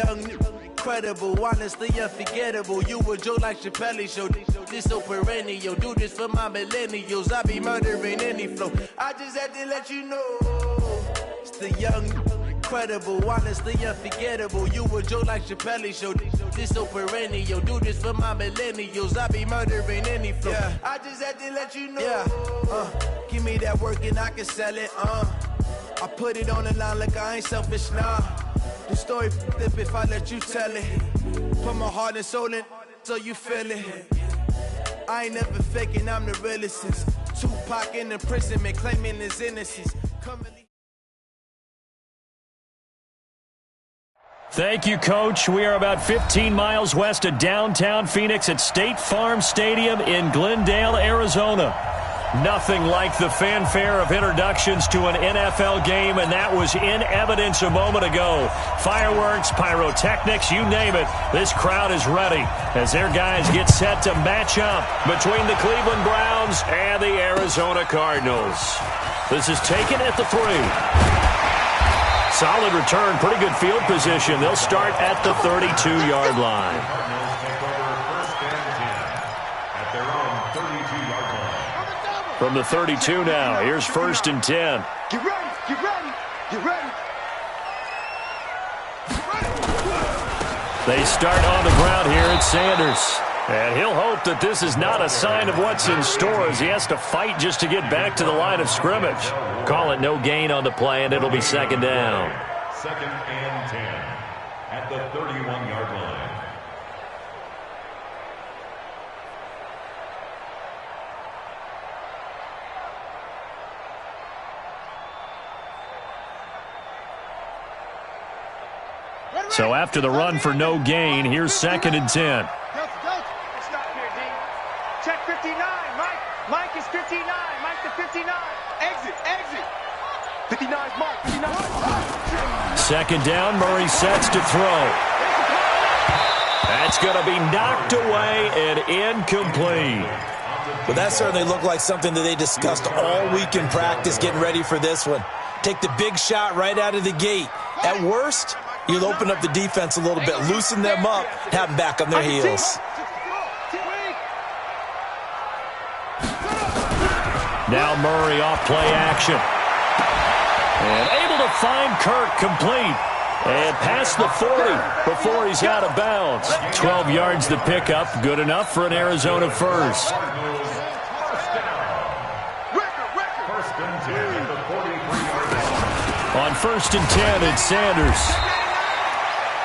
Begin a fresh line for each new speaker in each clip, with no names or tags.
young, incredible, honestly unforgettable. You a Joe like Chappelle show. This so perennial. Do this for my millennials. I be murdering any flow. I just had to let you know. It's the young, incredible, honestly unforgettable. You a Joe like Chappelle show. This so perennial. Do this for my millennials. I be murdering any flow. Yeah. I just had to let you know. Yeah. Give me that work and I can sell it. I put it on the line like I ain't selfish, nah. The story flip if I let you tell it. Put my heart and soul in so you feel it. I ain't never faking, I'm the realest since Tupac in imprisonment, claiming his innocence.
Thank you, Coach. We are about 15 miles west of downtown Phoenix at State Farm Stadium in Glendale, Arizona. Nothing like the fanfare of introductions to an NFL game, and that was in evidence a moment ago. Fireworks, pyrotechnics, you name it. This crowd is ready as their guys get set to match up between the Cleveland Browns and the Arizona Cardinals. This is taken at the 3. Solid return, pretty good field position. They'll start at the 32-yard line. From the 32 now, here's 1st and 10.
Get ready, get ready, get ready.
They start on the ground here at Sanders. And he'll hope that this is not a sign of what's in store as he has to fight just to get back to the line of scrimmage. Call it no gain on the play, and it'll be 2nd down.
2nd and 10 at the 31-yard line.
So after the run for no gain, here's 2nd and 10.
Stop here, D. Check 59. Mike is 59. Mike to 59. Exit. 59's Mike. 59.
2nd down, Murray sets to throw. That's going to be knocked away and incomplete.
But that certainly looked like something that they discussed all week in practice getting ready for this one. Take the big shot right out of the gate. At worst, you'll open up the defense a little bit, loosen them up, have them back on their heels.
Now Murray off play action. And able to find Kirk complete. And past the 40 before he's out of bounds. 12 yards the pickup, good enough for an Arizona first. On 1st and 10, it's Sanders.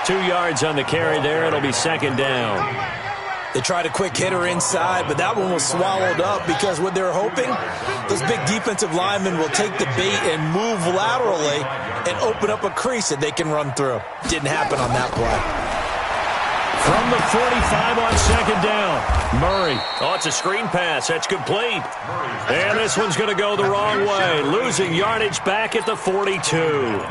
2 yards on the carry there. It'll be 2nd down.
They tried a quick hitter inside, but that one was swallowed up because what they're hoping, those big defensive linemen will take the bait and move laterally and open up a crease that they can run through. Didn't happen on that play.
From the 45 on 2nd down, Murray. Oh, it's a screen pass. That's complete. And this one's going to go the wrong way. Losing yardage back at the 42.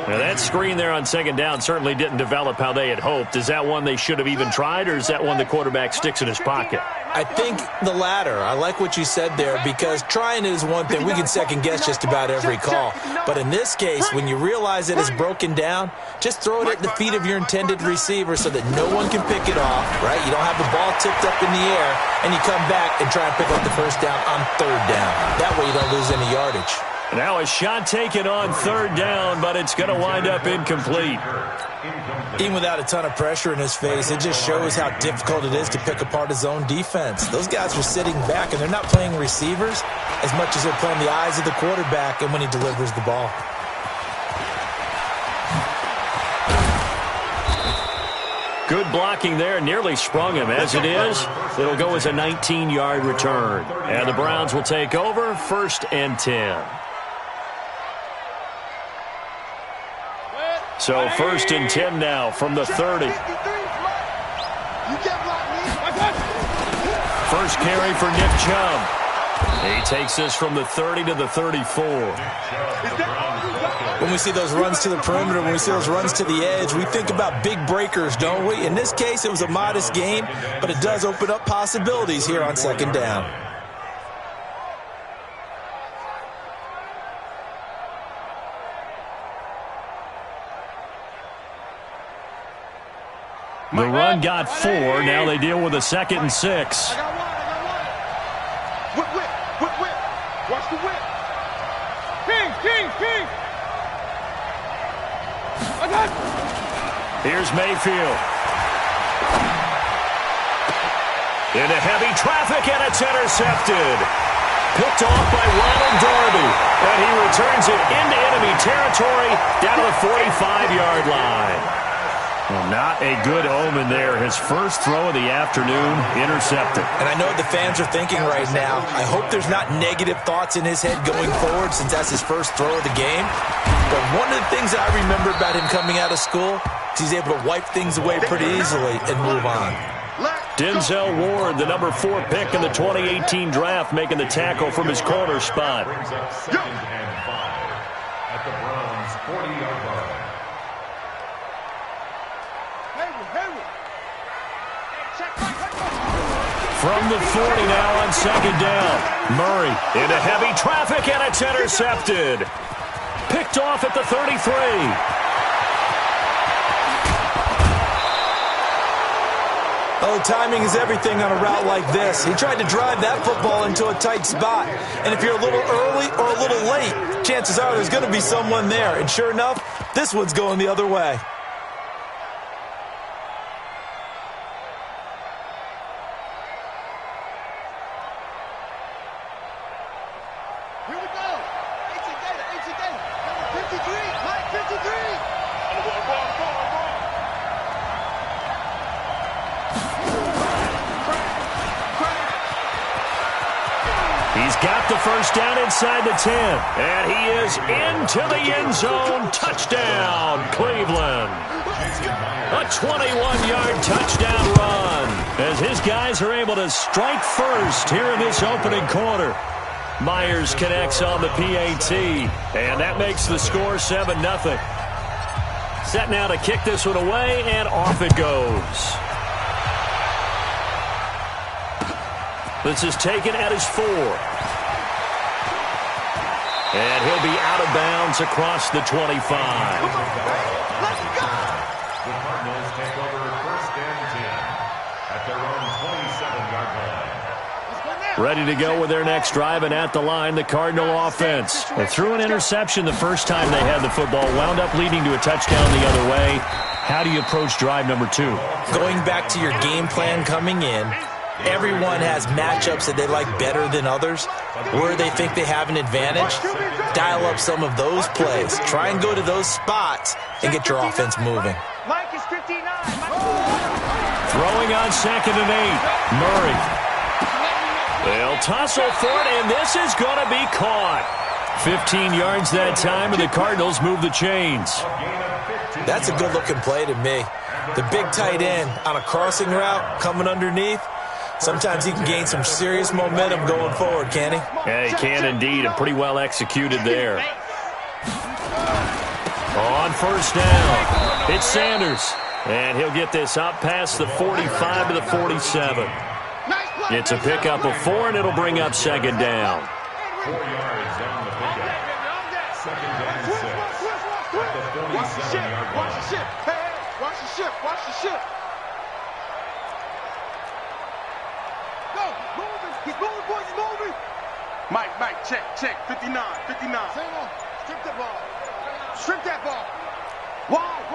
Now, that screen there on 2nd down certainly didn't develop how they had hoped. Is that one they should have even tried, or is that one the quarterback sticks in his pocket?
I think the latter. I like what you said there because trying it is one thing. We can second-guess just about every call. But in this case, when you realize it is broken down, just throw it at the feet of your intended receiver so that no one can pick it off, right? You don't have the ball tipped up in the air, and you come back and try and pick up the 1st down on 3rd down. That way you don't lose any yardage.
Now a shot taken on 3rd down, but it's going to wind up incomplete.
Even without a ton of pressure in his face, it just shows how difficult it is to pick apart his own defense. Those guys are sitting back, and they're not playing receivers as much as they're playing the eyes of the quarterback and when he delivers the ball.
Good blocking there, nearly sprung him. As it is, it'll go as a 19-yard return. And the Browns will take over, 1st and 10. So 1st and 10 now from the 30. First carry for Nick Chubb. He takes this from the 30 to the 34.
When we see those runs to the perimeter, when we see those runs to the edge, we think about big breakers, don't we? In this case, it was a modest gain, but it does open up possibilities here on 2nd down.
The run got 4. Now they deal with a 2nd and 6.
I got one. Whip. Watch the whip. King. I got it.
Here's Mayfield. Into heavy traffic, and it's intercepted. Picked off by Ronald Darby. And he returns it into enemy territory down to the 45-yard line. Well, not a good omen there. His first throw of the afternoon, intercepted.
And I know what the fans are thinking right now. I hope there's not negative thoughts in his head going forward since that's his first throw of the game. But one of the things that I remember about him coming out of school is he's able to wipe things away pretty easily and move on.
Denzel Ward, the number 4 pick in the 2018 draft, making the tackle from his corner spot.
Brings up 2nd and 5 at the Browns' 40-yard line.
From the 40 now on 2nd down. Murray into heavy traffic, and it's intercepted. Picked off at the 33.
Oh, timing is everything on a route like this. He tried to drive that football into a tight spot. And if you're a little early or a little late, chances are there's going to be someone there. And sure enough, this one's going the other way.
Here we go. 53. Mike, 53.
He's got the first down inside the 10. And he is into the end zone. Touchdown, Cleveland. A 21-yard touchdown run as his guys are able to strike first here in this opening quarter. Myers connects on the PAT, and that makes the score 7-0. Set now to kick this one away, and off it goes. This is taken at his 4. And he'll be out of bounds across the 25.
Let's go!
The Cardinals take over 1st and 10 at their own 27-yard line.
Ready to go with their next drive, and at the line, the Cardinal offense. They threw an interception the first time they had the football, wound up leading to a touchdown the other way. How do you approach drive number 2?
Going back to your game plan coming in, everyone has matchups that they like better than others, where they think they have an advantage. Dial up some of those plays. Try and go to those spots and get your offense moving.
Mike is 59.
Throwing on 2nd and 8. Murray. They'll tussle for it, and this is going to be caught. 15 yards that time, and the Cardinals move the chains.
That's a good-looking play to me. The big tight end on a crossing route coming underneath. Sometimes he can gain some serious momentum going forward, can he?
Yeah, he can indeed, and pretty well executed there. On 1st down, it's Sanders. And he'll get this up past the 45 to the 47. It's a pickup of 4, and it'll bring up 2nd down.
4 yards on the pickup. 2nd and 6 at the 47-yard line.
Watch the ship. Hey, watch the ship. Watch the ship. Go. Moving. He's moving, boys. He's moving. Mike, check. 59. Strip that ball. Strip that ball. Wall.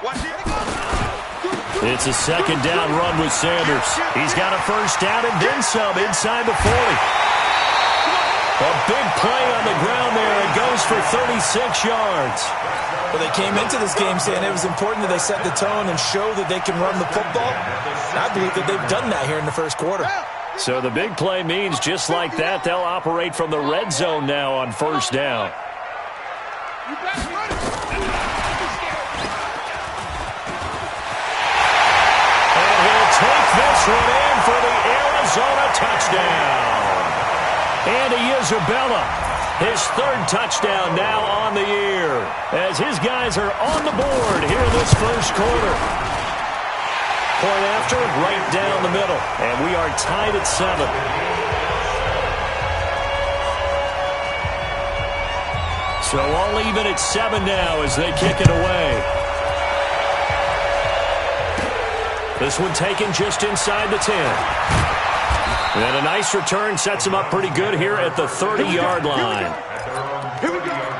Watch it.
It's a 2nd down run with Sanders. He's got a first down and then some inside the 40. A big play on the ground there. It goes for 36 yards.
Well, they came into this game saying it was important that they set the tone and show that they can run the football. I believe that they've done that here in the first quarter.
So the big play means just like that, they'll operate from the red zone now on 1st down. Take this one in for the Arizona touchdown. Andy Isabella, his 3rd touchdown now on the year, as his guys are on the board here in this first quarter. Point after, right down the middle, and we are tied at 7. So all even at 7 now as they kick it away. This one taken just inside the 10. And a nice return sets him up pretty good here at the 30-yard line.
Here we go.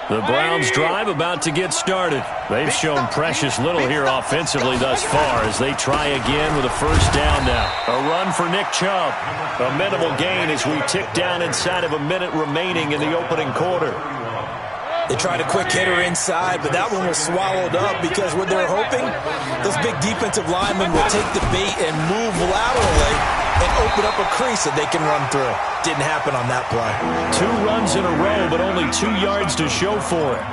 The Browns drive about to get started. They've shown precious little here offensively thus far as they try again with a first down now. A run for Nick Chubb. A minimal gain as we tick down inside of a minute remaining in the opening quarter.
They tried a quick hitter inside, but that one was swallowed up because what they're hoping, those big defensive linemen will take the bait and move laterally and open up a crease that they can run through. Didn't happen on that play.
2 runs in a row, but only 2 yards to show for it.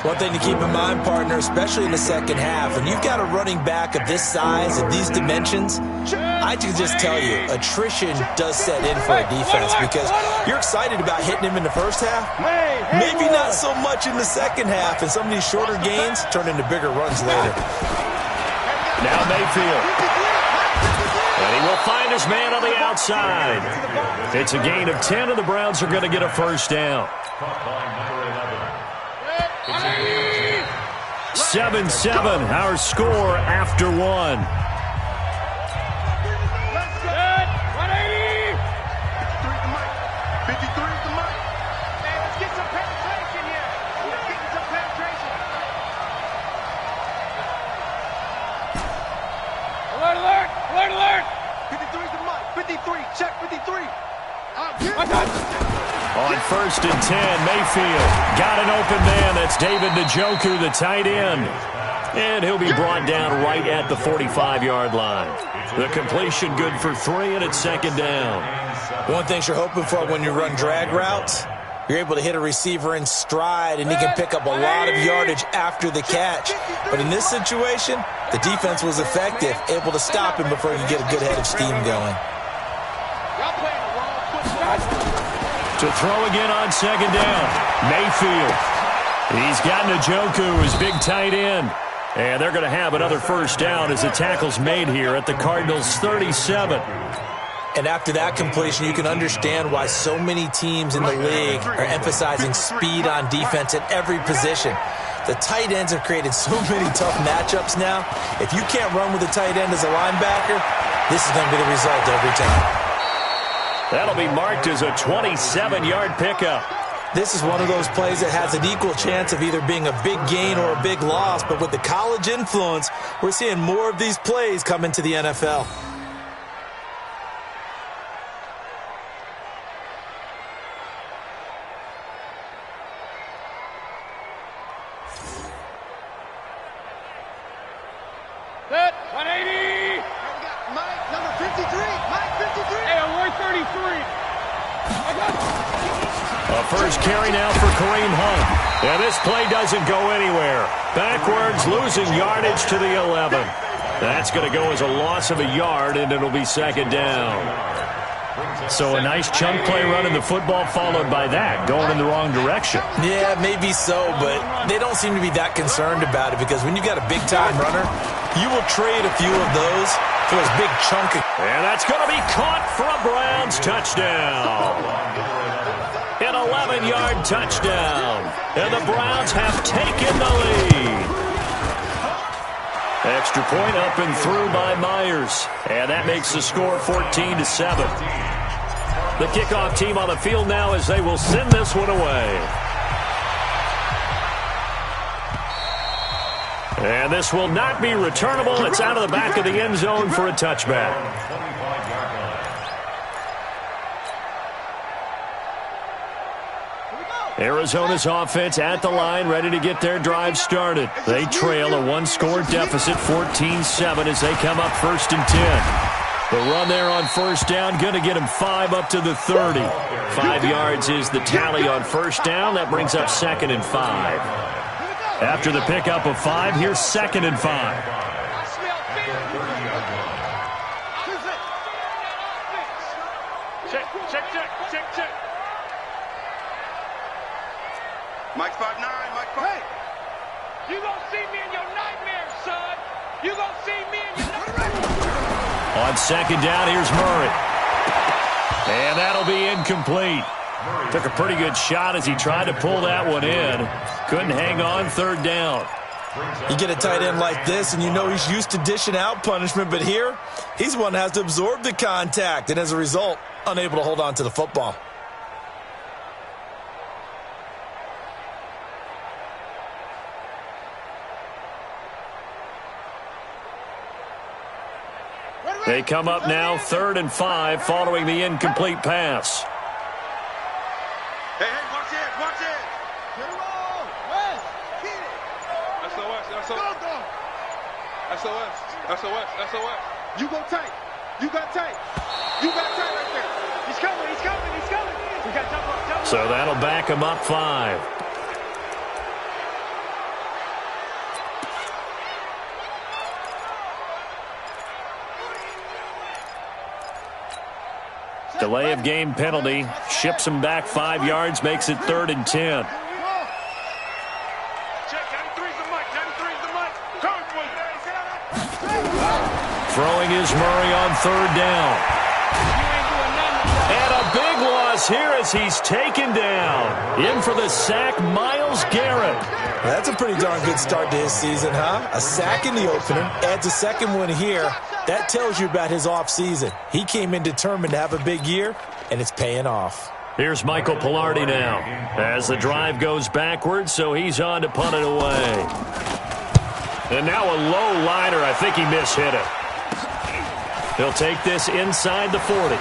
One thing to keep in mind, partner, especially in the second half, when you've got a running back of this size, of these dimensions, I can just tell you, attrition does set in for a defense because you're excited about hitting him in the first half. Maybe not so much in the second half, and some of these shorter gains turn into bigger runs later.
Now Mayfield. And he will find his man on the outside. It's a gain of 10, and the Browns are going to get a first down. 7-7, our score after 1. On 1st and 10, Mayfield got an open man. That's David Njoku, the tight end. And he'll be brought down right at the 45-yard line. The completion good for 3, and it's second down.
One thing you're hoping for when you run drag routes, you're able to hit a receiver in stride, and he can pick up a lot of yardage after the catch. But in this situation, the defense was effective, able to stop him before he could get a good head of steam going.
To throw again on second down, Mayfield. He's got Njoku, his big tight end. And they're going to have another first down as the tackle's made here at the Cardinals' 37.
And after that completion, you can understand why so many teams in the league are emphasizing speed on defense at every position. The tight ends have created so many tough matchups now. If you can't run with a tight end as a linebacker, this is going to be the result every time.
That'll be marked as a 27-yard pickup.
This is one of those plays that has an equal chance of either being a big gain or a big loss, but with the college influence, we're seeing more of these plays come into the NFL.
Set, 180. Mike, number 53. Mike, 53. Hey, I'm 133.
A first carry now for Kareem Hunt. And this play doesn't go anywhere. Backwards, losing yardage to the 11. That's going to go as a loss of a yard, and it'll be second down. So a nice chunk play running the football followed by that, going in the wrong direction.
Yeah, maybe so, but they don't seem to be that concerned about it because when you've got a big-time runner, you will trade a few of those for his big chunk.
And that's going to be caught for a Browns touchdown. An 11-yard touchdown. And the Browns have taken the lead. Extra point up and through by Myers. And that makes the score 14-7. The kickoff team on the field now as they will send this one away. And this will not be returnable. It's out of the back of the end zone for a touchback. Arizona's offense at the line, ready to get their drive started. They trail a one-score deficit, 14-7, as they come up 1st and 10. The run there on first down, going to get him 5 up to the 30. 5 yards is the tally on first down. That brings up 2nd and 5. After the pickup of 5, here's 2nd and 5.
Check. Mike 5'9", Mike 5'9". Hey, you gonna see me in your nightmares, son. You gonna see me in your nightmares.
On second down, here's Murray. And that'll be incomplete. Took a pretty good shot as he tried to pull that one in. Couldn't hang on, third down.
You get a tight end like this, and you know he's used to dishing out punishment, but here, he's one that has to absorb the contact, and as a result, unable to hold on to the football.
They come up now, 3rd and 5, following the incomplete pass.
Hey, watch it, watch it.
Get it on. West, get it.
SOS.
You go tight. You got tight. You got tight right there. He's coming. We got jump.
So that'll back him up 5. Delay of game penalty. Ships him back 5 yards, makes it 3rd and 10. Throwing is Murray on 3rd down. And a big loss here as he's taken down. In for the sack, Myles Garrett.
That's a pretty darn good start to his season, huh? A sack in the opener, adds a second one here. That tells you about his offseason. He came in determined to have a big year, and it's paying off.
Here's Michael Pilardi now as the drive goes backwards, so he's on to punt it away. And now a low liner. I think he mishit it. He'll take this inside the 40.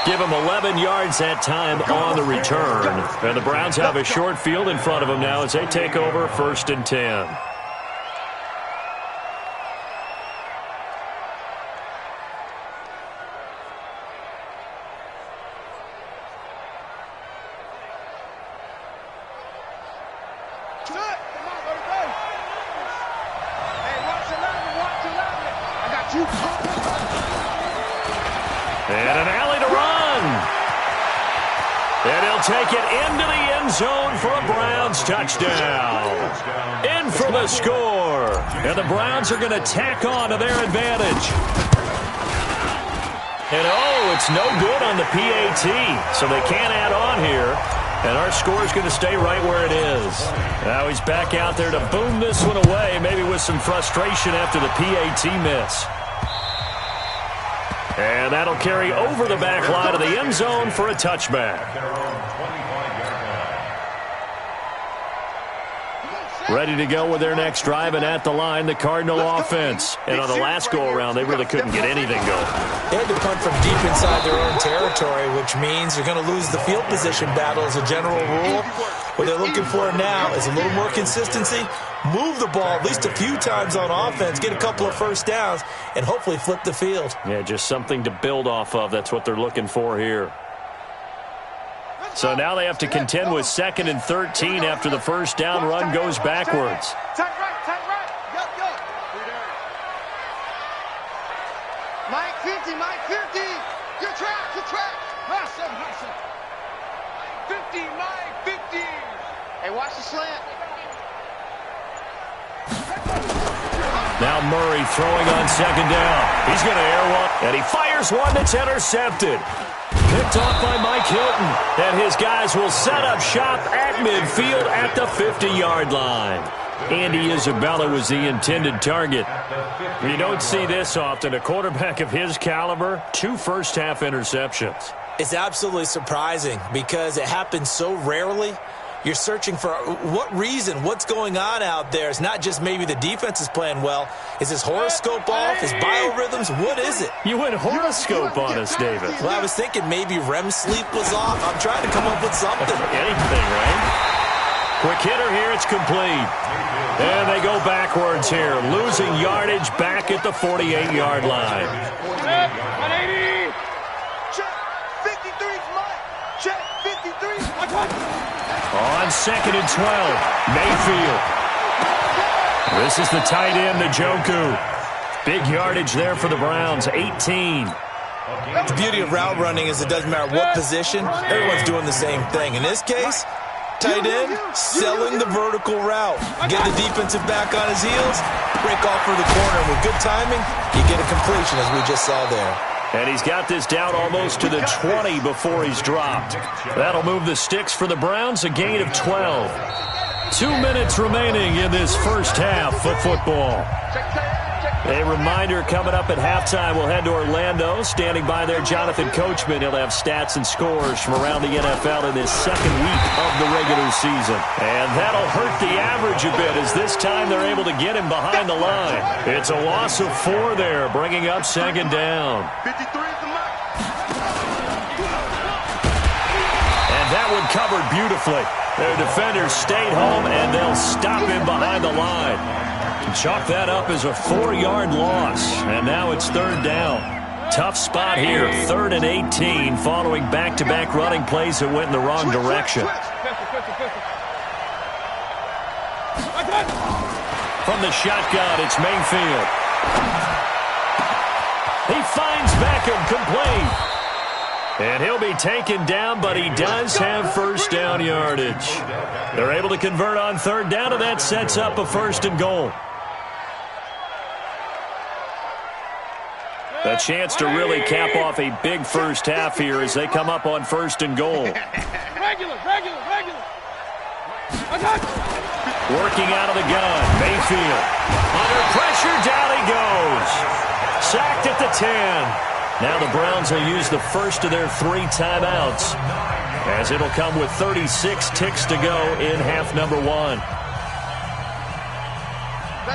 Give him 11 yards that time on the return. And the Browns have a short field in front of them now as they take over 1st and 10. And an alley to run. And he'll take it into the end zone for a Browns touchdown. In for the score. And the Browns are going to tack on to their advantage. And oh, it's no good on the PAT. So they can't add on here. And our score is going to stay right where it is. Now he's back out there to boom this one away, maybe with some frustration after the PAT miss. And that'll carry over the back line of the end zone for a touchback. Ready to go with their next drive, and at the line, the Cardinal offense. And on the last go-around, they really couldn't get anything going.
They had to punt from deep inside their own territory, which means they're going to lose the field position battle as a general rule. What they're looking for now is a little more consistency, move the ball at least a few times on offense, get a couple of first downs, and hopefully flip the field.
Yeah, just something to build off of. That's what they're looking for here. So now they have to contend with 2nd and 13 after the first down run goes backwards.
Tight right. Yup. Mike 50. Good track. High 7. 50, Mike 50. Hey, watch the slant.
Now Murray throwing on 2nd down. He's going to air one, and he fires one that's intercepted. Picked off by Mike Hilton, and his guys will set up shop at midfield at the 50-yard line. Andy Isabella was the intended target. You don't see this often. A quarterback of his caliber, 2 first-half interceptions.
It's absolutely surprising because it happens so rarely. You're searching for what reason, what's going on out there. It's not just maybe the defense is playing well. Is his horoscope off? His biorhythms? What is it?
You went horoscope on us, David.
Well, I was thinking maybe REM sleep was off. I'm trying to come up with something.
Anything, right? Quick hitter here. It's complete. And they go backwards here, losing yardage back at the 48-yard line.
180. Check. 53's Mike. Check. 53.
On 2nd and 12, Mayfield. This is the tight end, Njoku. Big yardage there for the Browns, 18.
The beauty of route running is it doesn't matter what position, everyone's doing the same thing. In this case, tight end, selling the vertical route. Get the defensive back on his heels, break off for the corner. With good timing, you get a completion as we just saw there.
And he's got this down almost to the 20 before he's dropped. That'll move the sticks for the Browns, a gain of 12. 2 minutes remaining in this first half of football. A reminder, coming up at halftime, we'll head to Orlando. Standing by there, Jonathan Coachman. He'll have stats and scores from around the NFL in this second week of the regular season. And that'll hurt the average a bit, as this time they're able to get him behind the line. It's a loss of 4 there, bringing up second down.
53 is the mark.
And that one covered beautifully. Their defenders stayed home, and they'll stop him behind the line. Chalk that up as a 4-yard loss, and now it's third down. Tough spot here, 3rd and 18, following back-to-back running plays that went in the wrong direction. From the shotgun, it's Mayfield. He finds Beckham complete. And he'll be taken down, but he does have first down yardage. They're able to convert on third down, and that sets up a 1st and goal. A chance to really cap off a big first half here as they come up on 1st and goal.
Regular.
Working out of the gun, Mayfield. Under pressure, down he goes. Sacked at the 10. Now the Browns will use the first of their 3 timeouts, as it'll come with 36 ticks to go in half number 1.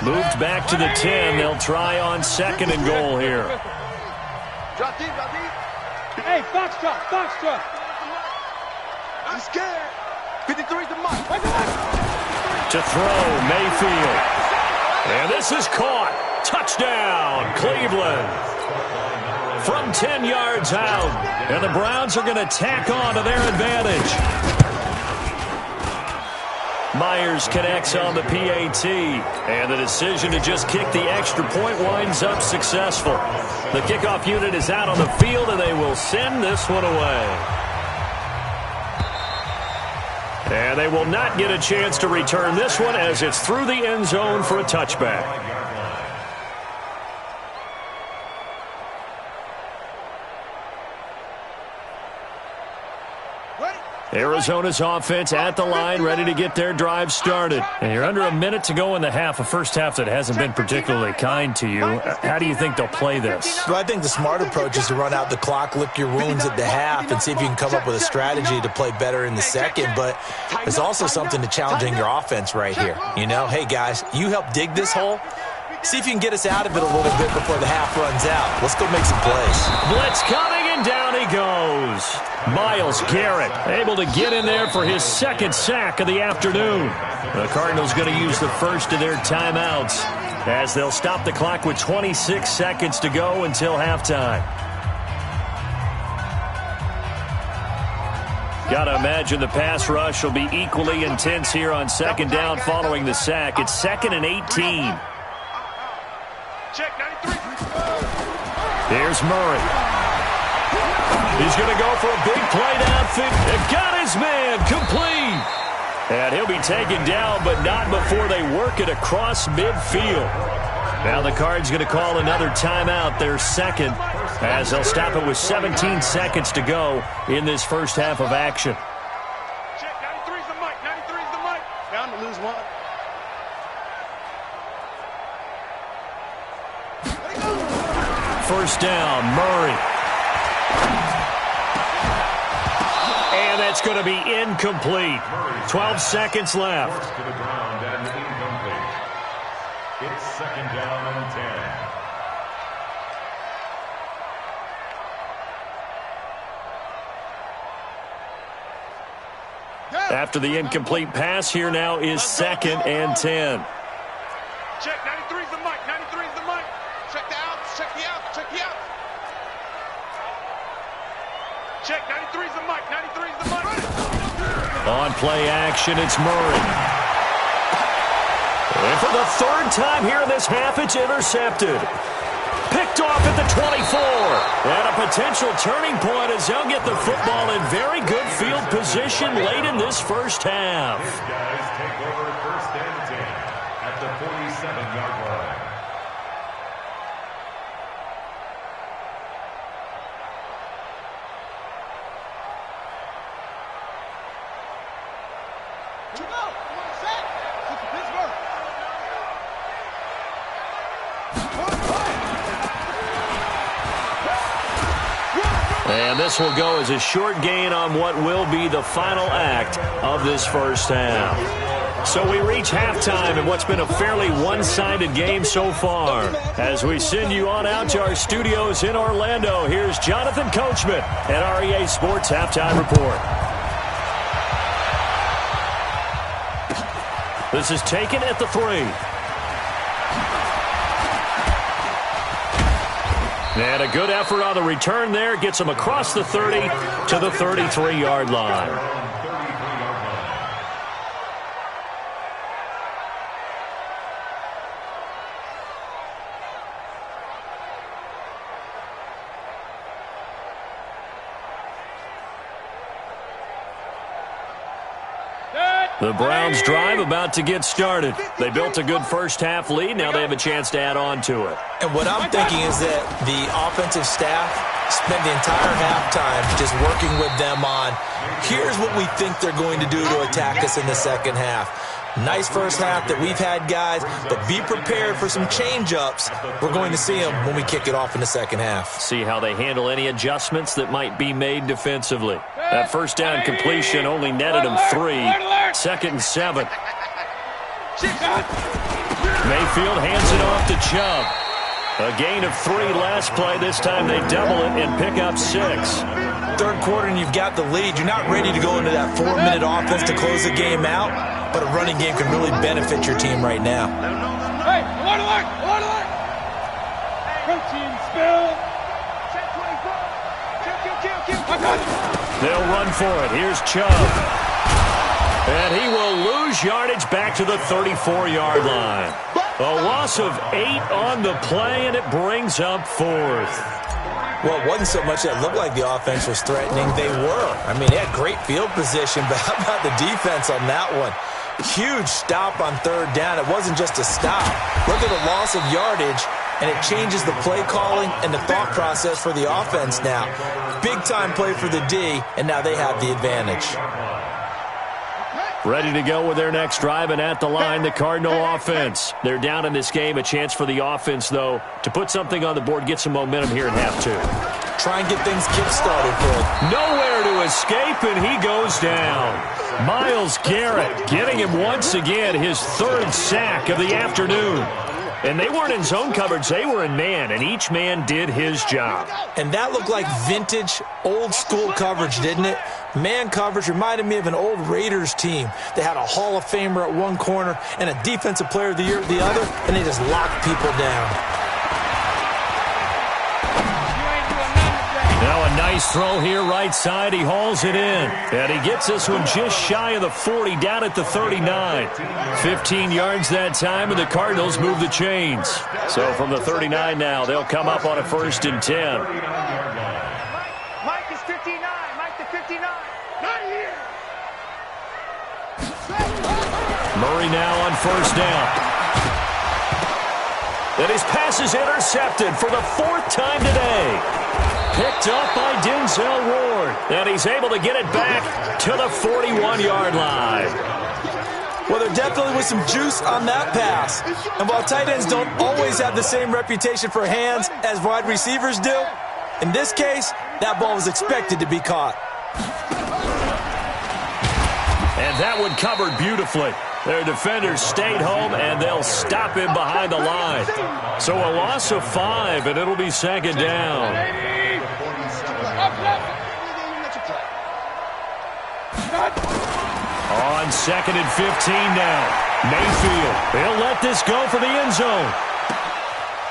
Moved back to the 10. They'll try on 2nd and goal here.
Drop deep.
Hey, foxtrot.
I'm scared. 53 is the mark.
To throw, Mayfield. And this is caught. Touchdown, Cleveland. From 10 yards out. And the Browns are going to tack on to their advantage. Myers connects on the PAT, and the decision to just kick the extra point winds up successful. The kickoff unit is out on the field, and they will send this one away. And they will not get a chance to return this one, as it's through the end zone for a touchback. Arizona's offense at the line, ready to get their drive started. And you're under a minute to go in the half, a first half that hasn't been particularly kind to you. How do you think they'll play this?
Well, I think the smart approach is to run out the clock, lick your wounds at the half, and see if you can come up with a strategy to play better in the second. But there's also something to challenging your offense right here. You know, hey, guys, you help dig this hole. See if you can get us out of it a little bit before the half runs out. Let's go make some plays.
Blitz coming, and down he goes. Myles Garrett able to get in there for his 2nd sack of the afternoon. The Cardinals going to use the first of their timeouts, as they'll stop the clock with 26 seconds to go until halftime. Got to imagine the pass rush will be equally intense here on 2nd down following the sack. It's 2nd and 18.
Check 93.
Here's Murray. He's going to go for a big play downfield. Got his man complete. And he'll be taken down, but not before they work it across midfield. Now the Cards going to call another timeout, their 2nd, as they'll stop it with 17 seconds to go in this first half of action.
Check 93 is the mic. 93 is the mic. Down to lose one.
First down, Murray. And that's going to be incomplete. 12 seconds left.
To the ground and incomplete. It's 2nd down and 10.
After the incomplete pass, here now is 2nd and 10.
Check 93 is the mic. 93 is the mic. Check the outs. Check the outs. Check the outs. Check 93 is the mic. 93 is the mic.
On play action, it's Murray. And for the 3rd time here in this half, it's intercepted. Picked off at the 24. And a potential turning point as they'll get the football in very good field position late in this first half.
These guys take over 1st and 10 at the 47-yard line.
And this will go as a short gain on what will be the final act of this first half. So we reach halftime in what's been a fairly one-sided game so far. As we send you on out to our studios in Orlando, here's Jonathan Coachman at REA Sports Halftime Report. This is taken at the 3. And a good effort on the return there. Gets him across the 30 to the 33-yard line. The Browns drive about to get started. They built a good first-half lead. Now they have a chance to add on to it.
And what I'm thinking is that the offensive staff spent the entire halftime just working with them on, here's what we think they're going to do to attack us in the second half. Nice first half that we've had, guys, but be prepared for some change-ups. We're going to see them when we kick it off in the second half.
See how they handle any adjustments that might be made defensively. That first down completion only netted them 3. 2nd and 7. Mayfield hands it off to Chubb. A gain of 3 last play. This time they double it and pick up 6.
Third quarter and you've got the lead. You're not ready to go into that 4-minute offense to close the game out, but a running game can really benefit your team right now.
Hey, alert, alert, alert, alert! Protein spill! Check 24! Kill.
They'll run for it. Here's Chubb. And he will lose yardage back to the 34-yard line. A loss of 8 on the play, and it brings up 4th.
Well, it wasn't so much that it looked like the offense was threatening. They were. I mean, they had great field position, but how about the defense on that one? Huge stop on 3rd down. It wasn't just a stop. Look at the loss of yardage, and it changes the play calling and the thought process for the offense now. Big-time play for the D, and now they have the advantage.
Ready to go with their next drive, and at the line, the Cardinal offense. They're down in this game. A chance for the offense, though, to put something on the board, get some momentum here in half 2.
Try and get things kick-started for it.
Nowhere to escape, and he goes down. Myles Garrett getting him once again his 3rd sack of the afternoon. And they weren't in zone coverage. They were in man, and each man did his job.
And that looked like vintage, old-school coverage, didn't it? Man coverage reminded me of an old Raiders team. They had a Hall of Famer at one corner and a Defensive Player of the Year at the other, and they just locked people down.
Now a nice throw here right side. He hauls it in. And he gets this one just shy of the 40, down at the 39. 15 yards that time, and the Cardinals move the chains. So from the 39 now, they'll come up on a 1st and 10.
Mike is 59. Mike to 59. Not here.
Murray now on 1st down. And his pass is intercepted for the 4th time today. Picked up by Denzel Ward. And he's able to get it back to the 41-yard line.
Well, there definitely was some juice on that pass. And while tight ends don't always have the same reputation for hands as wide receivers do, in this case, that ball was expected to be caught.
And that one covered beautifully. Their defenders stayed home, and they'll stop him behind the line. So a loss of 5, and it'll be 2nd down. On 2nd and 15 now. Mayfield, he'll let this go for the end zone.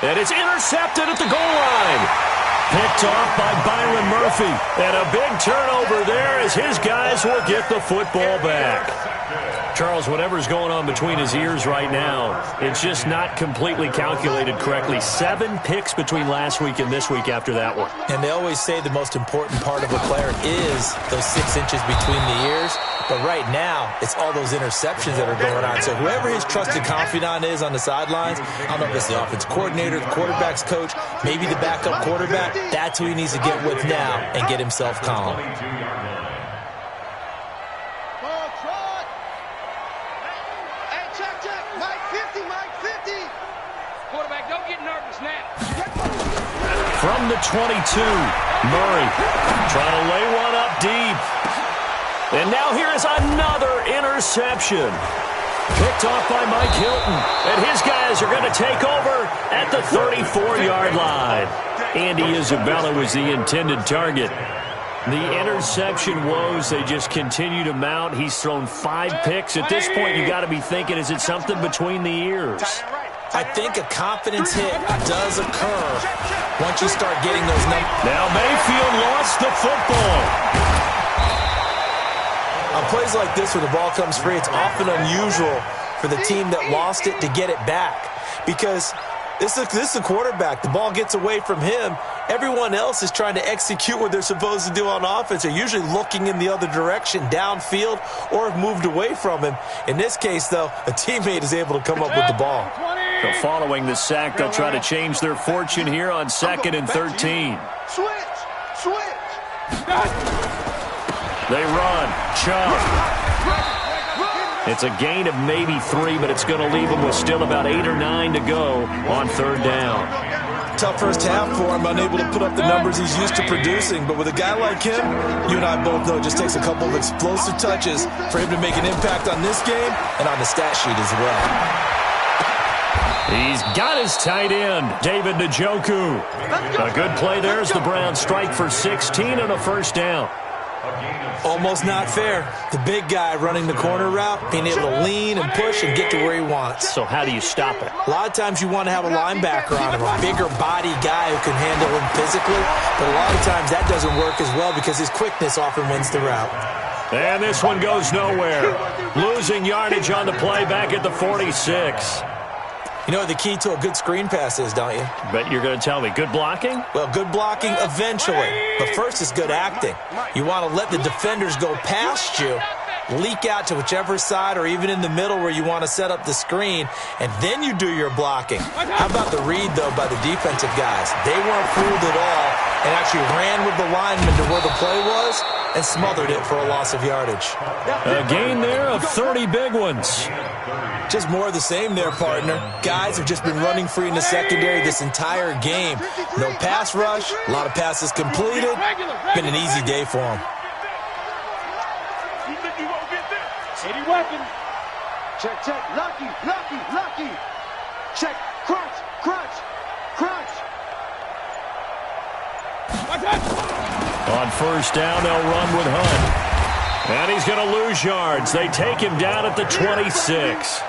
And it's intercepted at the goal line. Picked off by Byron Murphy. And a big turnover there as his guys will get the football back. Charles, whatever's going on between his ears right now, it's just not completely calculated correctly. 7 picks between last week and this week after that one.
And they always say the most important part of a player is those 6 inches between the ears. But right now, it's all those interceptions that are going on. So whoever his trusted confidant is on the sidelines, I don't know if it's the offense coordinator, the quarterback's coach, maybe the backup quarterback, that's who he needs to get with now and get himself calm.
From the 22, Murray trying to lay one up deep. And now here is another interception. Picked off by Mike Hilton. And his guys are going to take over at the 34-yard line. Andy Isabella was the intended target. The interception woes, they just continue to mount. He's thrown 5 picks. At this point, you got to be thinking, is it something between the ears?
I think a confidence hit does occur once you start getting those numbers.
Now Mayfield lost the football.
On plays like this where the ball comes free, it's often unusual for the team that lost it to get it back. Because this is the quarterback. The ball gets away from him. Everyone else is trying to execute what they're supposed to do on offense. They're usually looking in the other direction, downfield, or have moved away from him. In this case, though, a teammate is able to come up with the ball.
So following the sack, they'll try to change their fortune here on 2nd and 13.
Switch.
They run. Chubb. It's a gain of maybe 3, but it's going to leave them with still about 8 or 9 to go on 3rd down.
Tough first half for him, unable to put up the numbers he's used to producing. But with a guy like him, you and I both know it just takes a couple of explosive touches for him to make an impact on this game and on the stat sheet as well.
He's got his tight end, David Njoku. A good play there as the Browns strike for 16 and a 1st down.
Almost not fair. The big guy running the corner route, being able to lean and push and get to where he wants.
So how do you stop it?
A lot of times you want to have a linebacker on him, a bigger body guy who can handle him physically. But a lot of times that doesn't work as well because his quickness often wins the route.
And this one goes nowhere. Losing yardage on the play back at the 46.
You know what the key to a good screen pass is, don't you?
Bet you're going to tell me. Good blocking?
Well, good blocking eventually. But first is good acting. You want to let the defenders go past you, leak out to whichever side or even in the middle where you want to set up the screen, and then you do your blocking. How about the read, though, by the defensive guys? They weren't fooled at all and actually ran with the lineman to where the play was and smothered it for a loss of yardage.
A gain there of 30 big ones.
Just more of the same there, partner. Guys have just been running free in the secondary this entire game. No pass rush, a lot of passes completed. Been an easy day for them.
Eddie weapon. Check. Lucky. Check. Crunch.
On 1st down, they'll run with Hunt. And he's going to lose yards. They take him down at the 26.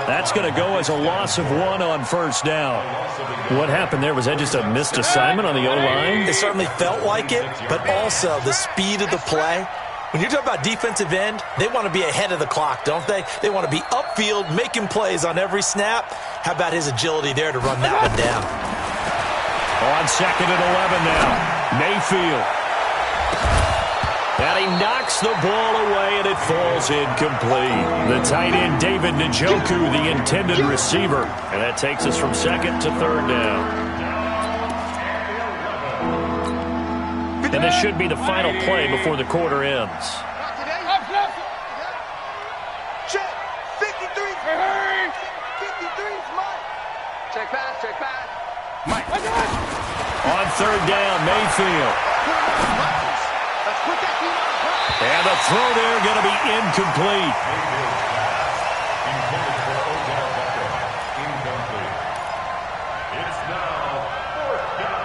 That's going to go as a loss of 1 on 1st down. What happened there? Was that just a missed assignment on the O-line?
It certainly felt like it, but also the speed of the play. When you're talking about defensive end, they want to be ahead of the clock, don't they? They want to be upfield, making plays on every snap. How about his agility there to run that one down?
On 2nd and 11 now. Mayfield. And he knocks the ball away, and it falls incomplete. The tight end, David Njoku, the intended receiver. And that takes us from 2nd to 3rd down. And this should be the final play before the quarter ends.
Check. 53. 53's Mike. Check pass. Mike.
On 3rd down, Mayfield. And the throw there going to be incomplete.
It's now 4th down.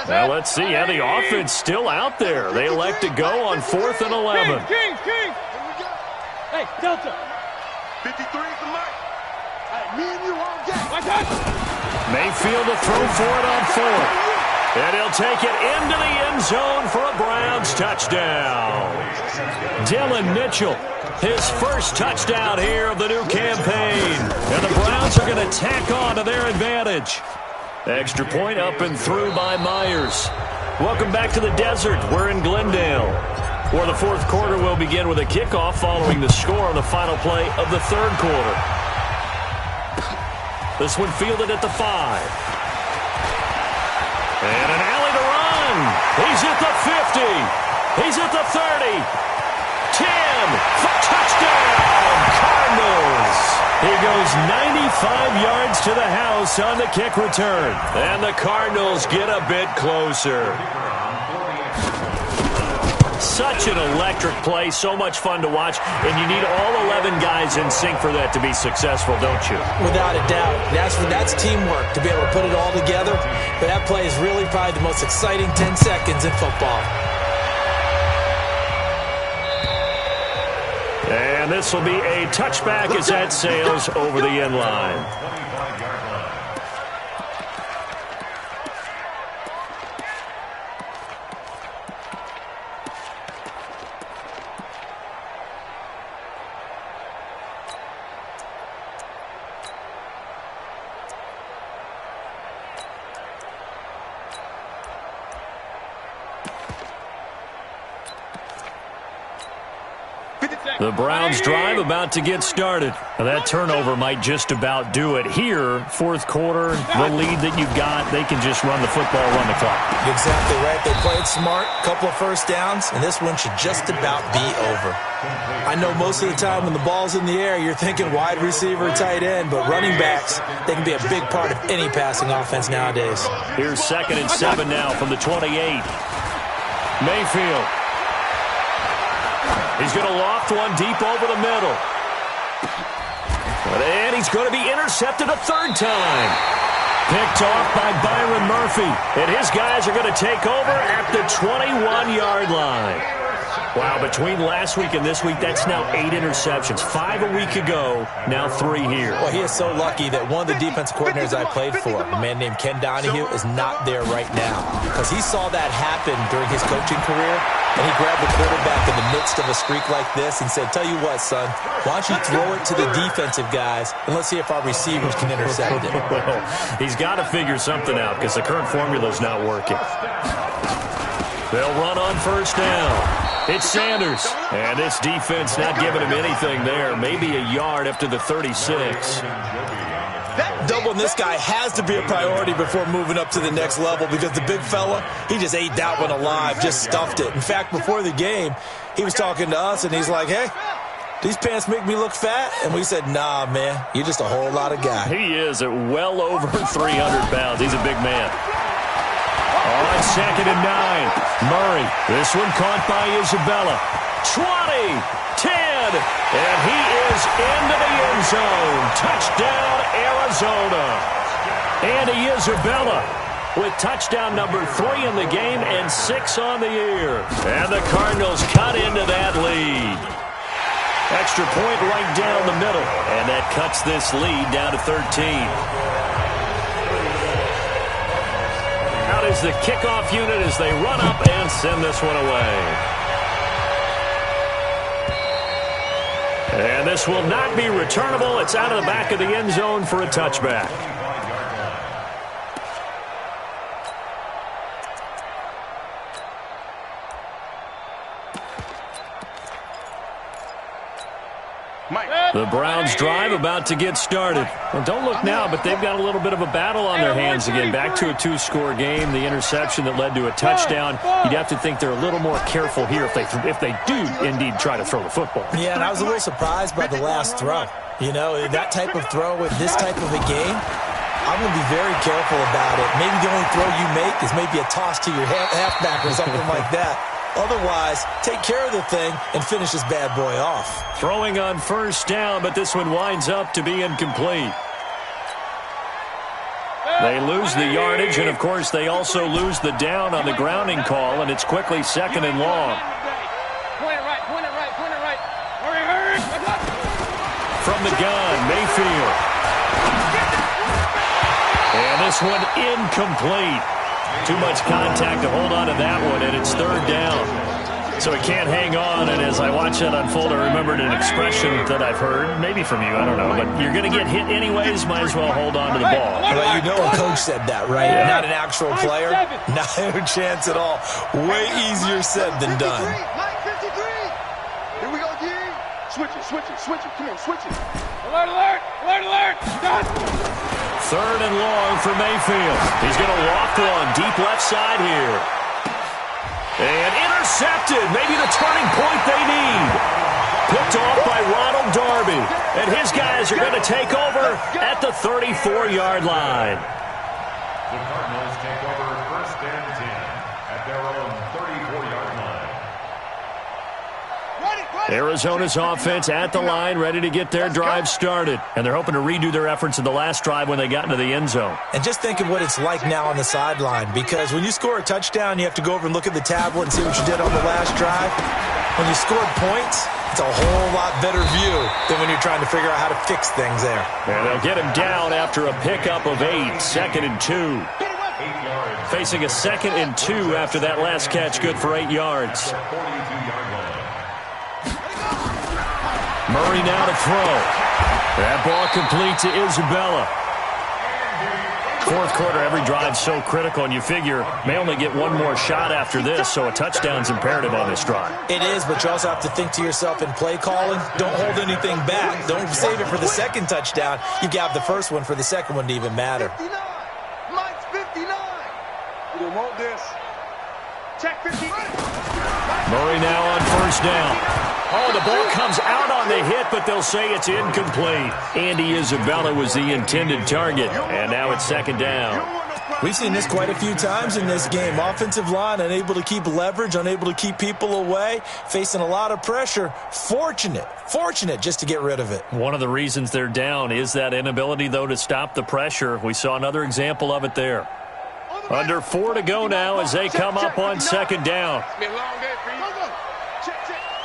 Well, let's see. Yeah, the offense still out there. They elect to go on 4th and 11.
King. Hey, Delta. 53's the mic. Hey, me and you all day.
Mayfield to throw for it on 4th. And he'll take it into the end zone for a Browns touchdown. Dylan Mitchell, his 1st touchdown here of the new campaign. And the Browns are going to tack on to their advantage. Extra point up and through by Myers. Welcome back to the desert. We're in Glendale, where the 4th quarter will begin with a kickoff following the score on the final play of the 3rd quarter. This one fielded at the 5. And an alley to run. He's at the 50. He's at the 30. 10. Touchdown, Cardinals. He goes 95 yards to the house on the kick return. And the Cardinals get a bit closer. Such an electric play, so much fun to watch, and you need all 11 guys in sync for that to be successful, don't you?
Without a doubt. That's teamwork, to be able to put it all together. But that play is really probably the most exciting 10 seconds in football.
And this will be a touchback as that sails over the end line. The Browns drive about to get started. Now that turnover might just about do it here. Fourth quarter, the lead that you've got, they can just run the football, run the clock.
Exactly right. They played smart, couple of first downs, and this one should just about be over. I know most of the time when the ball's in the air, you're thinking wide receiver, tight end, but running backs, they can be a big part of any passing offense nowadays.
Here's 2nd and 7 now from the 28. Mayfield. He's going to loft one deep over the middle. And he's going to be intercepted a third time. Picked off by Byron Murphy. And his guys are going to take over at the 21-yard line. Wow, between last week and this week, that's now 8 interceptions. 5 a week ago, now 3 here.
Well, he is so lucky that one of the defensive coordinators I played for, a man named Ken Donahue, is not there right now. Because he saw that happen during his coaching career, and he grabbed the quarterback in the midst of a streak like this and said, tell you what, son, why don't you throw it to the defensive guys, and let's see if our receivers can intercept it.
Well, he's got to figure something out because the current formula is not working. They'll run on first down. It's Sanders, and this defense not giving him anything there. Maybe a yard up to the 36.
Doubling this guy has to be a priority before moving up to the next level because the big fella, he just ate that one alive, just stuffed it. In fact, before the game, he was talking to us, and he's like, hey, these pants make me look fat? And we said, nah, man, you're just a whole lot of guy.
He is at well over 300 pounds. He's a big man. On 2nd and 9, Murray. This one caught by Isabella. 20, 10, and he is into the end zone. Touchdown, Arizona. Andy Isabella with touchdown number 3 in the game and 6 on the year. And the Cardinals cut into that lead. Extra point right down the middle, and that cuts this lead down to 13. Is the kickoff unit as they run up and send this one away. And this will not be returnable. It's out of the back of the end zone for a touchback. The Browns drive about to get started. Well, don't look now, but they've got a little bit of a battle on their hands again. Back to a 2-score game. The interception that led to a touchdown. You'd have to think they're a little more careful here if they do indeed try to throw the football.
Yeah, and I was a little surprised by the last throw. You know, that type of throw with this type of a game, I'm going to be very careful about it. Maybe the only throw you make is maybe a toss to your halfback or something like that. Otherwise, take care of the thing and finish this bad boy off.
Throwing on first down, but this one winds up to be incomplete. They lose the yardage, and, of course, they also lose the down on the grounding call, and it's quickly 2nd and long.
Point it right, point it right, point it right. Hurry, hurry.
From the gun, Mayfield. And this one incomplete. Too much contact to hold on to that one, and it's 3rd down. So he can't hang on, and as I watch that unfold, I remembered an expression that I've heard, maybe from you, I don't know, but you're going to get hit anyways, might as well hold on to the ball.
Well, you know a coach said that, right?
Yeah.
Not an actual player. Not a chance at all. Way easier said than done.
Mike 53. Here we go, D. Switch it, switch it, switch it. Come on, switch it. Alert, alert, alert, alert. Done.
3rd and long for Mayfield. He's going to walk one deep left side here. And intercepted. Maybe the turning point they need. Picked off by Ronald Darby. And his guys are going to take over at the 34-yard line.
The Cardinals take over 1st and 10 at their own 34-yard line.
Arizona's offense at the line, ready to get their drive started. And they're hoping to redo their efforts in the last drive when they got into the end zone.
And just think of what it's like now on the sideline, because when you score a touchdown, you have to go over and look at the tablet and see what you did on the last drive. When you scored points, it's a whole lot better view than when you're trying to figure out how to fix things there.
And they'll get him down after a pickup of 8, 2nd and 2. Facing a 2nd and 2 after that last catch, good for 8 yards. Murray now to throw. That ball complete to Isabella. 4th quarter, every drive so critical, and you figure may only get one more shot after this, so a touchdown's imperative on this drive.
It is, but you also have to think to yourself in play calling, don't hold anything back. Don't save it for the second touchdown. You got the first one for the second one to even matter.
59. Mike's 59. We don't want this. Check 59.
Murray now on 1st down. Oh, the ball comes out on the hit, but they'll say it's incomplete. Andy Isabella was the intended target, and now it's 2nd down.
We've seen this quite a few times in this game. Offensive line unable to keep leverage, unable to keep people away, facing a lot of pressure. Fortunate just to get rid of it.
One of the reasons they're down is that inability, though, to stop the pressure. We saw another example of it there. Under 4 to go now as they come up on 2nd down.
It's been a long day for you.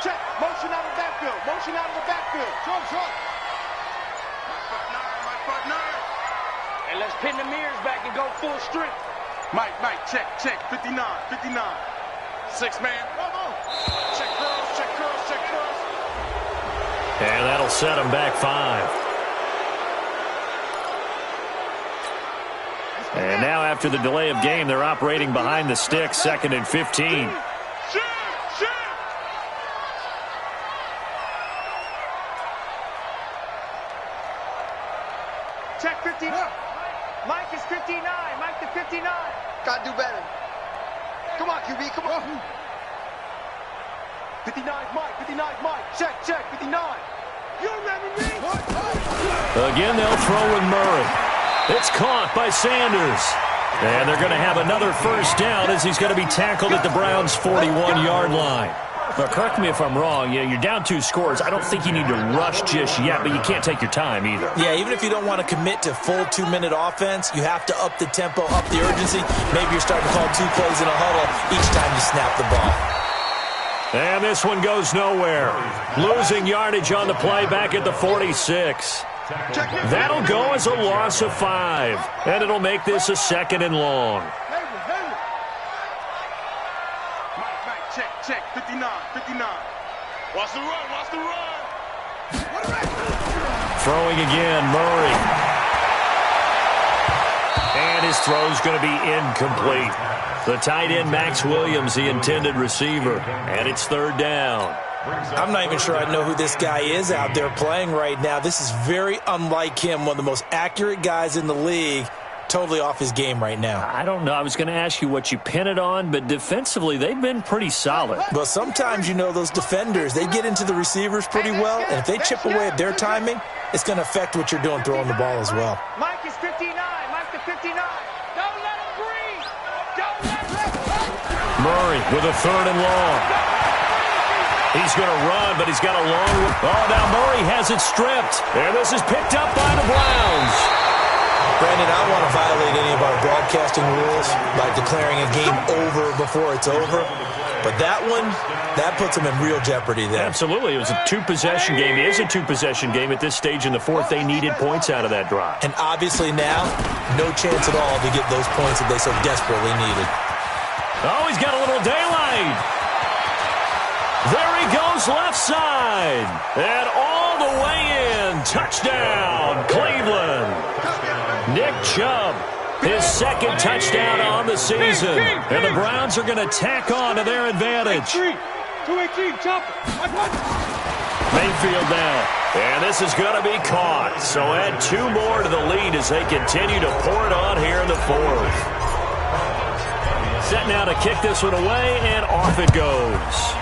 Check. Motion out of the backfield. Motion out of the backfield. Trump. Mike 5-9. And let's pin the mirrors back and go full strength. Mike, check. 59. 6 man. Check curls.
And that'll set them back 5. And now after the delay of game, they're operating behind the sticks, 2nd and 15.
Check 59. Mike is 59. Mike the 59. Gotta do better. Come on, QB, come on. 59's Mike. Check, 59. You remember me?
Again, they'll throw with Murray. It's caught by Sanders. And they're going to have another 1st down as he's going to be tackled at the Browns' 41-yard line. But correct me if I'm wrong, you're down 2 scores. I don't think you need to rush just yet, but you can't take your time either.
Yeah, even if you don't want to commit to full 2-minute offense, you have to up the tempo, up the urgency. Maybe you're starting to call 2 plays in a huddle each time you snap the ball.
And this one goes nowhere. Losing yardage on the play back at the 46. That'll go as a loss of 5, and it'll make this a 2nd and long.
Mike, check, 59. Watch the run.
Throwing again, Murray. And his throw's going to be incomplete. The tight end, Max Williams, the intended receiver, and it's 3rd down.
I'm not even sure I know who this guy is out there playing right now. This is very unlike him, one of the most accurate guys in the league. Totally off his game right now.
I don't know. I was going to ask you what you pin it on, but defensively, they've been pretty solid.
Well, sometimes, those defenders, they get into the receivers pretty well, and if they chip away at their timing, it's going to affect what you're doing throwing the ball as well.
Mike is 59. Mike the 59. Don't let him breathe. Don't let him.
Murray with a 3rd and long. He's going to run, but he's got a long... Oh, now Murray has it stripped. And this is picked up by the Browns.
Brandon, I don't want to violate any of our broadcasting rules by declaring a game over before it's over. But that one, that puts them in real jeopardy there.
Absolutely. It was a 2-possession game. It is a 2-possession game at this stage in the 4th. They needed points out of that drive.
And obviously now, no chance at all to get those points that they so desperately needed.
Oh, he's got a little daylight. There he goes left side. And all the way in. Touchdown, Cleveland. Nick Chubb, his 2nd touchdown on the season. And the Browns are going to tack on to their advantage.
218, chop.
Mayfield now. And this is going to be caught. So add 2 more to the lead as they continue to pour it on here in the 4th. Set now to kick this one away, and off it goes.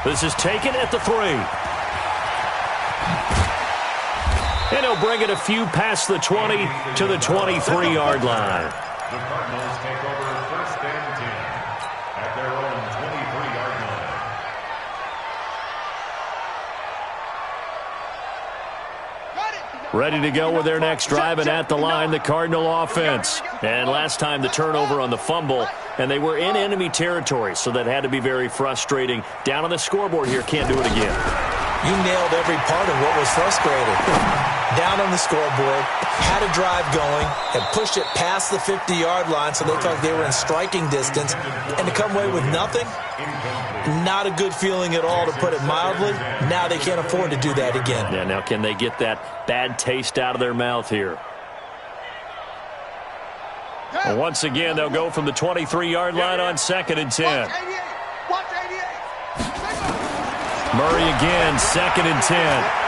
This is taken at the 3. And he'll bring it a few past the 20 to the 23-yard line.
The Cardinals take over 1st and 10 at their own 23-yard line.
Ready to go with their next drive, and at the line, the Cardinal offense. And last time, the turnover on the fumble, and they were in enemy territory, so that had to be very frustrating. Down on the scoreboard here, can't do it again.
You nailed every part of what was frustrating. Down on the scoreboard, had a drive going, had pushed it past the 50-yard line, so they thought they were in striking distance, and to come away with nothing, not a good feeling at all, to put it mildly. Now they can't afford to do that again.
Yeah, now can they get that bad taste out of their mouth here? Well, once again, they'll go from the 23-yard line on 2nd and 10. Murray again, 2nd and 10.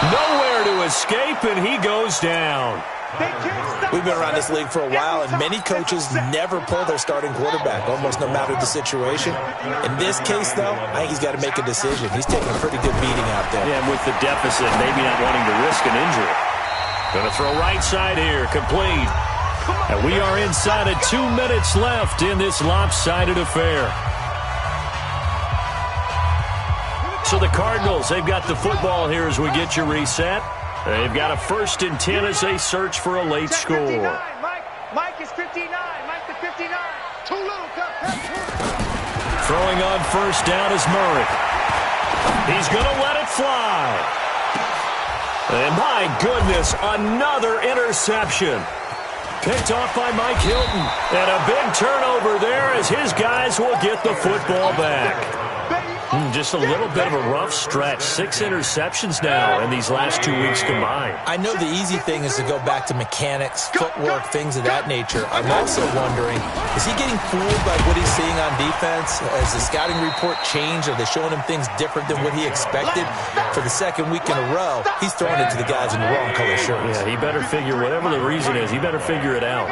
Nowhere to escape, and he goes down.
We've been around this league for a while, and many coaches never pull their starting quarterback, almost no matter the situation. In this case, though, I think he's got to make a decision. He's taking a pretty good beating out there.
Yeah, and with the deficit, maybe not wanting to risk an injury. Going to throw right side here, complete. And we are inside of 2 minutes left in this lopsided affair. So the Cardinals, they've got the football here as we get you reset. They've got a 1st and 10 as they search for a late score.
Mike is 59. Mike the 59. Too little.
Throwing on 1st down is Murray. He's going to let it fly. And my goodness, another interception. Picked off by Mike Hilton. And a big turnover there as his guys will get the football back. Just a little bit of a rough stretch. 6 interceptions now in these last 2 weeks combined.
I know the easy thing is to go back to mechanics, footwork, things of that nature. I'm also wondering, is he getting fooled by what he's seeing on defense? Has the scouting report changed? Are they showing him things different than what he expected? For the 2nd week in a row, he's throwing it to the guys in the wrong color shirts.
Yeah, he better figure, whatever the reason is, he better figure it out.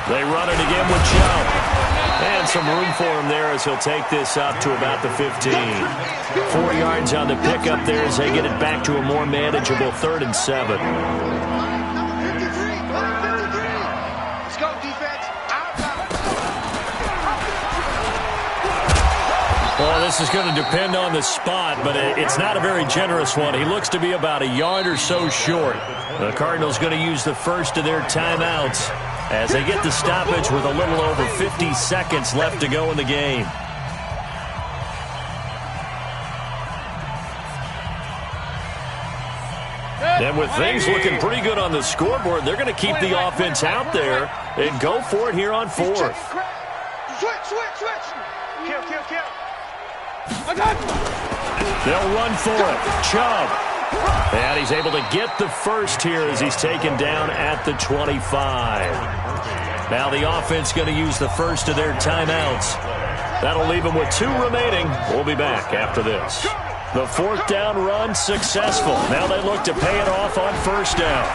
They run it again with Chubb. And some room for him there as he'll take this up to about the 15. 4 yards on the pickup there as they get it back to a more manageable 3rd and 7.
Let's go, defense.
Well, this is going to depend on the spot, but it's not a very generous one. He looks to be about a yard or so short. The Cardinals going to use the first of their timeouts as they get the stoppage with a little over 50 seconds left to go in the game. And with things looking pretty good on the scoreboard, they're going to keep the offense out there and go for it here on 4th.
Switch. Kill.
They'll run for it. Chubb. And he's able to get the first here as he's taken down at the 25. Now the offense going to use the first of their timeouts. That'll leave them with 2 remaining. We'll be back after this. The 4th down run successful. Now they look to pay it off on 1st down.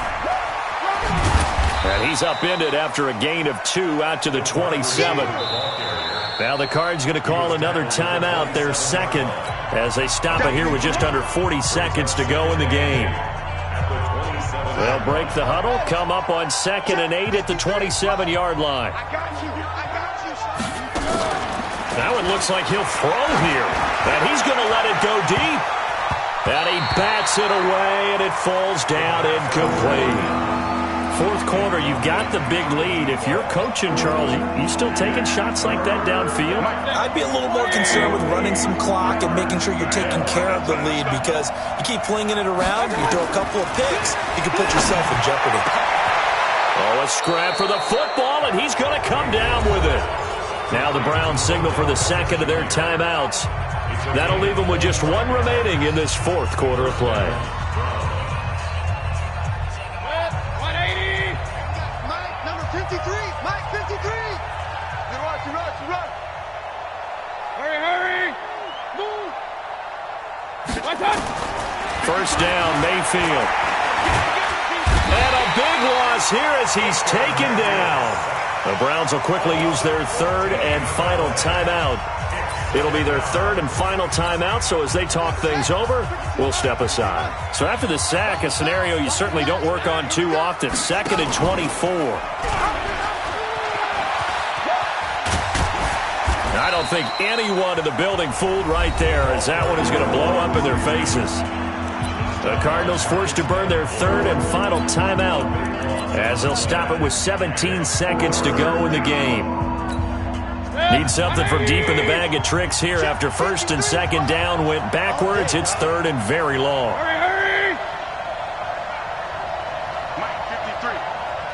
And he's upended after a gain of 2 out to the 27. Now the Cards going to call another timeout, their 2nd, as they stop it here with just under 40 seconds to go in the game. They'll break the huddle, come up on 2nd and 8 at the 27-yard line. Now it looks like he'll throw here, and he's going to let it go deep. And he bats it away, and it falls down incomplete. 4th quarter, you've got the big lead. If you're coaching, Charles, you still taking shots like that downfield?
I'd be a little more concerned with running some clock and making sure you're taking care of the lead, because you keep flinging it around, you throw a couple of picks, you can put yourself in jeopardy.
Oh, a scrap for the football, and he's going to come down with it. Now the Browns signal for the 2nd of their timeouts. That'll leave them with just 1 remaining in this 4th quarter of play. First down, Mayfield. And a big loss here as he's taken down. The Browns will quickly use their third and final timeout. It'll be their third and final timeout, so as they talk things over, we'll step aside. So after the sack, a scenario you certainly don't work on too often, 2nd and 24. I don't think anyone in the building fooled right there, as that one is going to blow up in their faces. The Cardinals forced to burn their third and final timeout as they'll stop it with 17 seconds to go in the game. Need something from deep in the bag of tricks here after first and second down went backwards. It's third and very long.
Hurry! Mike,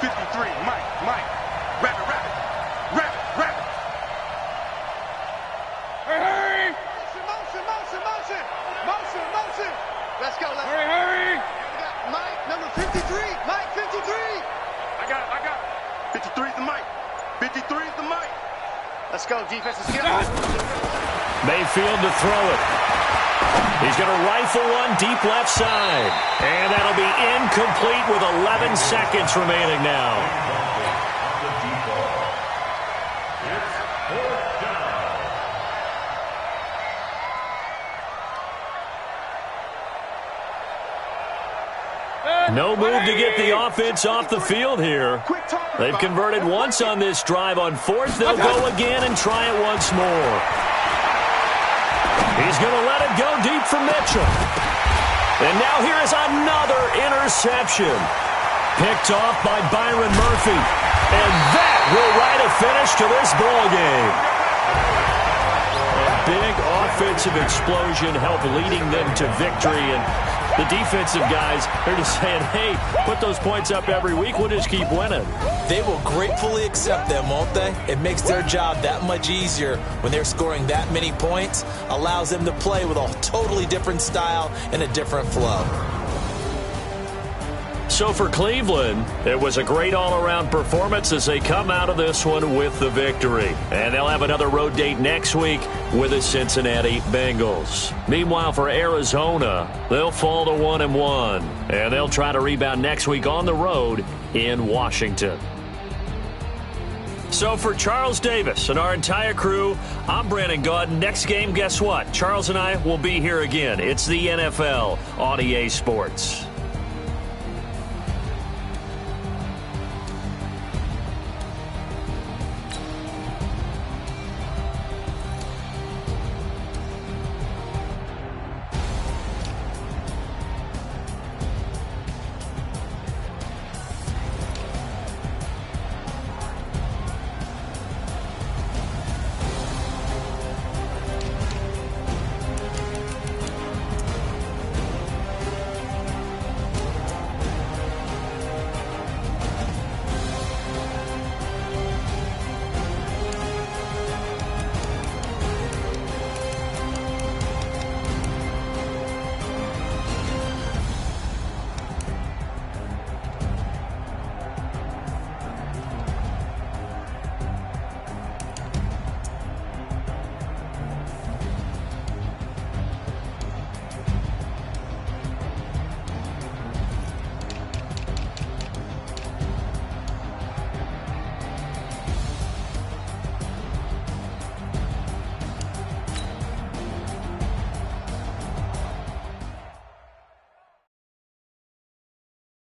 53, Mike. Rapid. Hurry! Motion. Let's go. Hurry! Mike, number 53. Mike, 53. I got it. 53 is the Mike. 53 is the Mike. Let's go, defensive skill.
Mayfield to throw it. He's going to rifle one deep left side. And that'll be incomplete with 11 seconds remaining now. No move to get the offense off the field here. They've converted once on this drive. On fourth, they'll go again and try it once more. He's going to let it go deep for Mitchell. And now here is another interception. Picked off by Byron Murphy. And that will write a finish to this ball game. A big offensive explosion helped leading them to victory. And the defensive guys, they're just saying, hey, put those points up every week. We'll just keep winning.
They will gratefully accept them, won't they? It makes their job that much easier when they're scoring that many points. Allows them to play with a totally different style and a different flow.
So for Cleveland, it was a great all-around performance as they come out of this one with the victory. And they'll have another road date next week with the Cincinnati Bengals. Meanwhile, for Arizona, they'll fall to 1-1. And they'll try to rebound next week on the road in Washington. So for Charles Davis and our entire crew, I'm Brandon Gaudin. Next game, guess what? Charles and I will be here again. It's the NFL on EA Sports.